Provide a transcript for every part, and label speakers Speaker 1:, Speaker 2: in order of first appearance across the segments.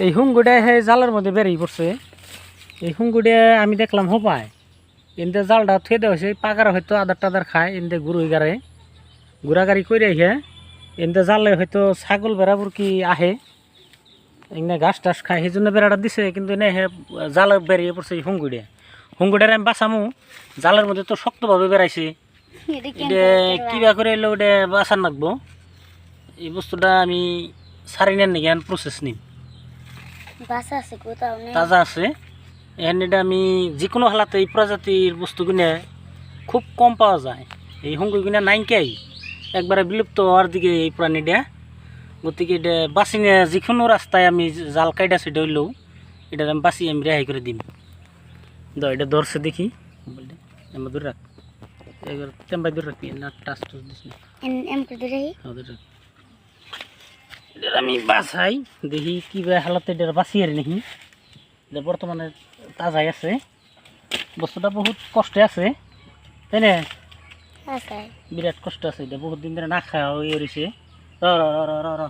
Speaker 1: এই হুঙ্গুডে সেই জালের মধ্যে বেরিয়ে পড়ছে। এই হুঙ্গুডে আমি দেখলাম হোপায় এনতে জালটা থুয়ে দেওয়া হয়েছে, পাকার হয়তো আদার টাদার খায়, এনতে গুড়ি গাড়ে ঘোরাগাড়ি করে রেখে এনতে জালে হয়তো ছাগল বেড়াবুর কি আহে এনে ঘাস টাস খায়, সেই জন্য বেড়াটা দিছে। কিন্তু এনে জালে বেরিয়ে পড়ছে এই হুঙ্গুডে। হুঙ্গুডের আমি বাঁচামু, জালের মধ্যে তো শক্তভাবে বেড়াইছে, এটা কিবা করে এলো ওটা বাঁচান লাগবো। এই বস্তুটা আমি সারি নেন নাকি প্রসেস নিম, তাজা আছে এখন। এটা আমি যে কোনো হালাতে এই প্রজাতির বস্তুগুলো খুব কম পাওয়া যায়। এই হুঙ্গুগুলো নাইনকেই একবারে বিলুপ্ত হওয়ার দিকে এই প্রাণীটা। গতিকে এটা বাঁচি নিয়ে যে কোনো রাস্তায় আমি জাল কাইটা সেটা হইলেও এটা আমি বাঁচি আমি রেহাই করে দিম। এটা ধরছে দেখি, আমার দূর রাখ, এবার টেম্বাই দূর রাখবি না, টাচ টুচ দিস না। এটা আমি বাছাই দেখি কিভাবে হালাতে এটা বাঁচি আর নাকি। এটা বর্তমানে তাজাই আছে, বস্তুটা বহুত কষ্টে আছে, তাই না? বিরাট কষ্ট আছে, এটা বহুত দিন ধরে না খাওয়া হয়ে রয়েছে। র র র র র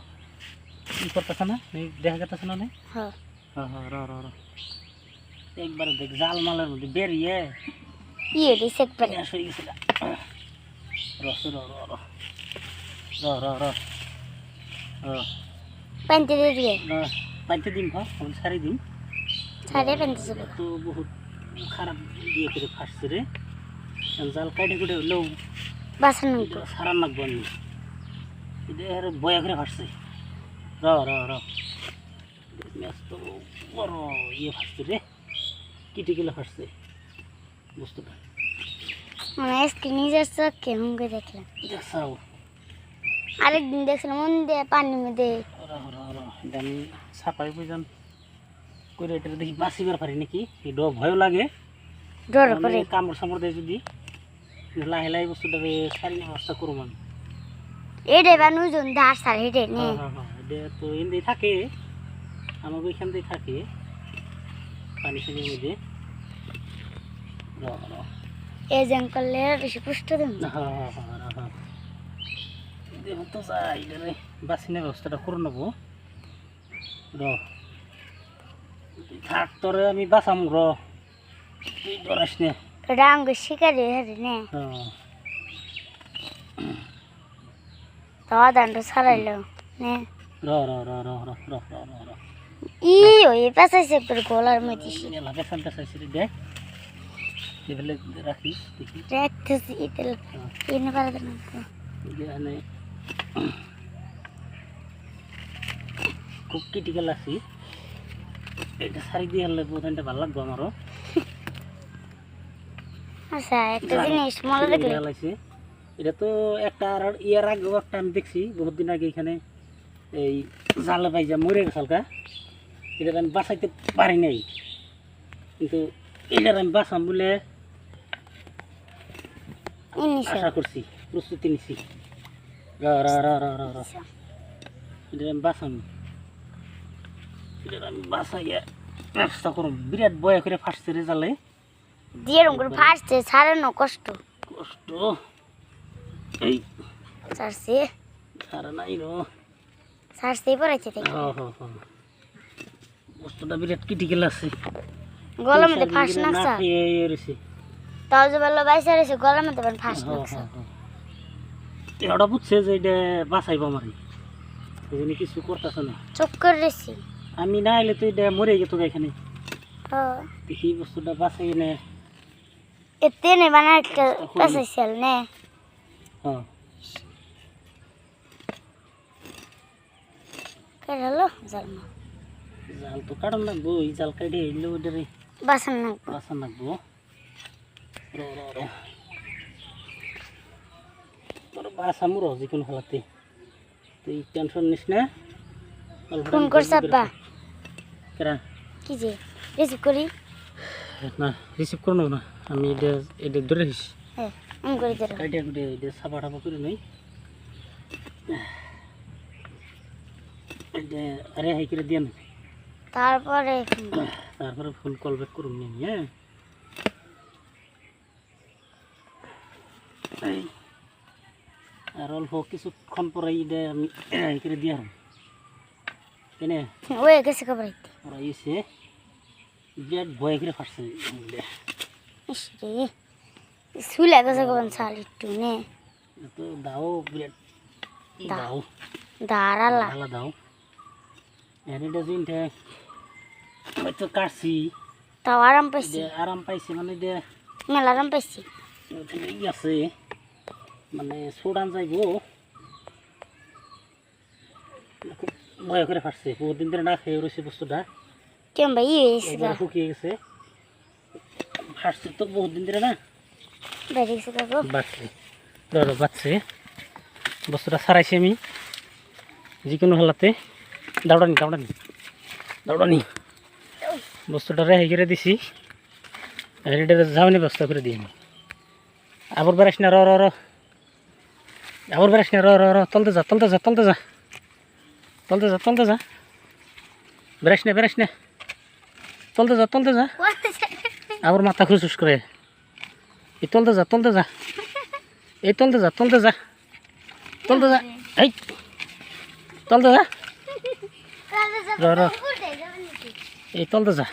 Speaker 1: কি করতেছে না, দেখা যাচ্ছে না? একবার দেখ জাল মালের মধ্যে বেরিয়ে পাইতে দিন সারি দিন তো বহুত খারাপ দিয়ে করে ফাঁসছে রে। জাল কাটে কুটে হলেও সারান লাগবো আমি, এটা বয়া করে ফাঁসছে। র র র ম্যাচ তো বড় ইয়ে ফাঁসছে রে, কিটে গেলে ফাঁসছে বস্তুটা।
Speaker 2: নিজের চোখে হুঙ্গে দেখলাম,
Speaker 1: দেখছাও
Speaker 2: আরেকদিন দেখছিলাম পানির মধ্যে।
Speaker 1: আমি সাপাই বুঝান করে এটা দেখি বাঁচিবার পারি নাকি, ভয়ও লাগে
Speaker 2: ডর করে
Speaker 1: কামড় সামড় দেয় যদি। লাহে লাহে বস্তুটাকে সারি নেওয়ার চেষ্টা করুম আমি।
Speaker 2: এটা বা নুজন ধার সার হেঁটে নে
Speaker 1: এটা তো এমনি থাকে, আমার ওইখান দিয়ে থাকে পানি সানির মধ্যে।
Speaker 2: এই জ্যাং করলে বেশি পুষ্ট দেন।
Speaker 1: দেখো তো যাই রে, বাঁচি নেওয়ার ব্যবস্থাটা করে নেবো। থাক তোরে আমি বাঁচাম, তুই ডরাস নে।
Speaker 2: রাঙ্গ শিকারি হেঁটে নে তাওয়া দান্ড ছাড়াইলো নে
Speaker 1: র র র র র র র র
Speaker 2: ই ওই পেঁচাইছে তোর গলার মধ্যে
Speaker 1: পেছানটা চাইছি রে, দেখ এগুলো রাখিস দেখি
Speaker 2: রাখতেছি এনে পারে না
Speaker 1: এখানে খুব ক্রিটিক্যাল আছি। এটা সারি দিয়ে হলে বোধনটা ভালো লাগবো আমারও।
Speaker 2: আচ্ছা একটা জিনিস মনে রাখলে,
Speaker 1: এটা তো একটা আর ইয়ার আগেও একটা আমি দেখছি বহুত দিন আগে, এখানে এই জালে পাইজা মরে গেছে হালকা, এটা আমি বাঁচাইতে পারি নাই, কিন্তু এটার আমি বাঁচাম বলে আশা করছি, প্রস্তুতি নিছি। এটা আমি বাঁচাম, এটা আমি বাঁচাইয়া ব্যবস্থা করুন। বিরাট বয়া করে ফাঁসছে রে জালে,
Speaker 2: দিয়ে রঙের ফাঁসছে ছাড়ানো কষ্ট
Speaker 1: কষ্ট এই
Speaker 2: ছাড়ছে
Speaker 1: সারা নাই রো
Speaker 2: ছাড়ছে পড়াইছে থেকে
Speaker 1: বস্তুটা বিরাট ক্রিটিক্যাল আছে।
Speaker 2: গলার মধ্যে ফাঁস নাকছা, তাও যে ভালো বাইসা রয়েছে গলার মধ্যে ফাঁস নাকছা।
Speaker 1: ওটা বুঝছে যে এটা বাঁচাইবো আমার, এই জন্য কিছু করতেছে না,
Speaker 2: চুপ করে রয়েছি
Speaker 1: আমি না এলে তো এটা মরে যেত এখানে। দেখি বস্তুটা বাঁচাই নে
Speaker 2: এতে নে বানা একটা বাঁচাইছিল নে। কেডালো জাল না,
Speaker 1: জাল তো কাটন লাগবো, এই জাল কাটে এলো ওটারে
Speaker 2: বাঁচান
Speaker 1: লাগবো। তোর বাঁচামু র যে কোনো হালাতে, তুই টেনশন নিস না।
Speaker 2: ফোন করছ আব্বা
Speaker 1: কেরা
Speaker 2: কি যে রিসিভ করি
Speaker 1: না, রিসিভ করো না, আমি এটা এটা ধরে দিস।
Speaker 2: হ্যাঁ আমি করে দিলাম,
Speaker 1: কাইটা কুটে এটা সাপা টাপা করে নই, এটা আরে হাই করে দিয়ে না,
Speaker 2: তারপরে
Speaker 1: ফোন কল ব্যাক করুন নি। হ্যাঁ আর অল্প কিছুক্ষণ পরে এটা আমি হাই করে দিয়ে কেনে
Speaker 2: ওই গেছে কবরাইতে
Speaker 1: ওরা এসে বিরাট ভয় করে ফাটছে
Speaker 2: ইস রে সুলে গেছে কোন শাল একটু নে
Speaker 1: তো দাও বিরাট দাও
Speaker 2: দাঁড়ালা
Speaker 1: আলা দাও এরিটা জিনটা হয়তো কাটছি
Speaker 2: তাও আরাম পাইছি
Speaker 1: আরাম পাইছে মানে দে
Speaker 2: মেলা আরাম পাইছি
Speaker 1: আছে মানে সোডান যাইব খুব ভয় করে ফাটছে বহুত দিন ধরে না খেয়ে রয়েছে বস্তুটা
Speaker 2: কেমন ভাই
Speaker 1: এবার শুকিয়ে গেছে ফাটছে তো বহুত দিন ধরে না
Speaker 2: বেড়ে গেছে কাকু
Speaker 1: বাড়ছে ধরো বাড়ছে বস্তুটা ছাড়াইছি আমি যে কোনো হালাতে দাউড়ানি বস্তুটা রেহাই করে দিছি এটা যাওয়ানি ব্যবস্থা করে দিই আমি আবার বেড়াস না র আবার বেড়াস না র তলতে যা বেড়াস না তলতে যা আবার মাথা খুশুস করে এই তলতে যা এই তলতে যা এই তলতে যা র এই তলতে যা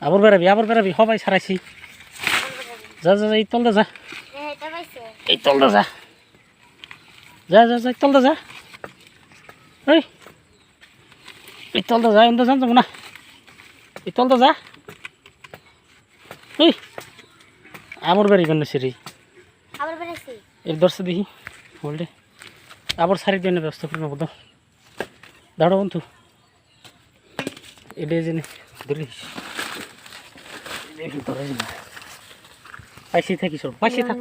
Speaker 1: আবার বেড়াবি সবাই ছাড়াইছি যা এই তলতে যা এই তলতে যা তলতে যা এই তলতে যা এমন জান যাবো না এই তলতে যা আবার বেড়াইবেন না সিঁড়ি এর দর্শে দেখি বললে আবার সারি দিয়ে ব্যবস্থা করে নেবো তো দাঁড়ো বন্ধু এটা জেনে ধরিস পাইসি থাকি সব পাইসি থাক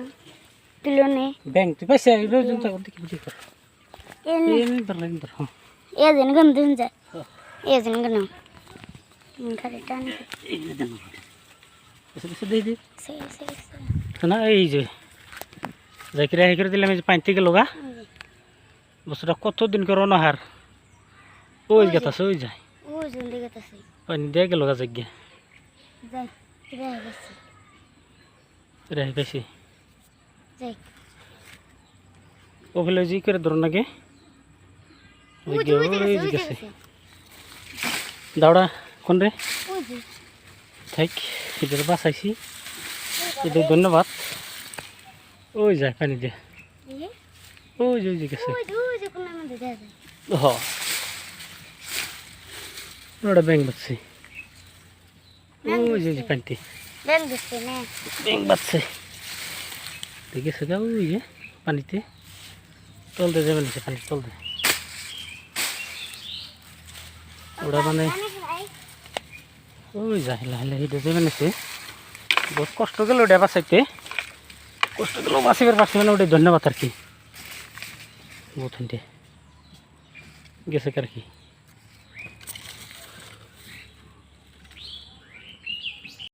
Speaker 2: দিল নে
Speaker 1: ব্যাংক তুই পাইসা রোজ দেখি বুঝি কর এমনি ধরলেন ধর
Speaker 2: এ দিন গন দিন যায় এ দিন গন খালি টান
Speaker 1: এই দেন এসে দিয়ে
Speaker 2: সে
Speaker 1: না এই যে যাই করে করে দিলাম এই যে পানি থেকে লগা বস্তুটা কতদিন করে অনাহার ওই গেতাছে ওই যায়
Speaker 2: ও জলদি গেতাছে
Speaker 1: পানি দিয়ে গেল গা জায়গা
Speaker 2: যাই রে গেছে
Speaker 1: রেহাই পাইছি
Speaker 2: যাই
Speaker 1: ওগুলো জি করে ধরুন নাকি ওই গেছে দাওড়া কোন রে থাক এদের বাঁচাইছি এদের ধন্যবাদ ওই যায় পানি দিয়ে ওই যে গেছে হ ওটা ব্যাংক বাচ্ছি ওই যে পানিতে ব্যাংক বাচ্ছে দেখেছে গা ওই যে পানিতে তলতে যাবে না পানি তলতে ওটা মানে ওই যায় লাহে হেঁটে যাবে নিছে বহুত কষ্ট গেল ওটা বাঁচাইতে কষ্ট গেল বাঁচিবার পারছি মানে ওটাই ধন্যবাদ আর কি বহুত গেছে আর কি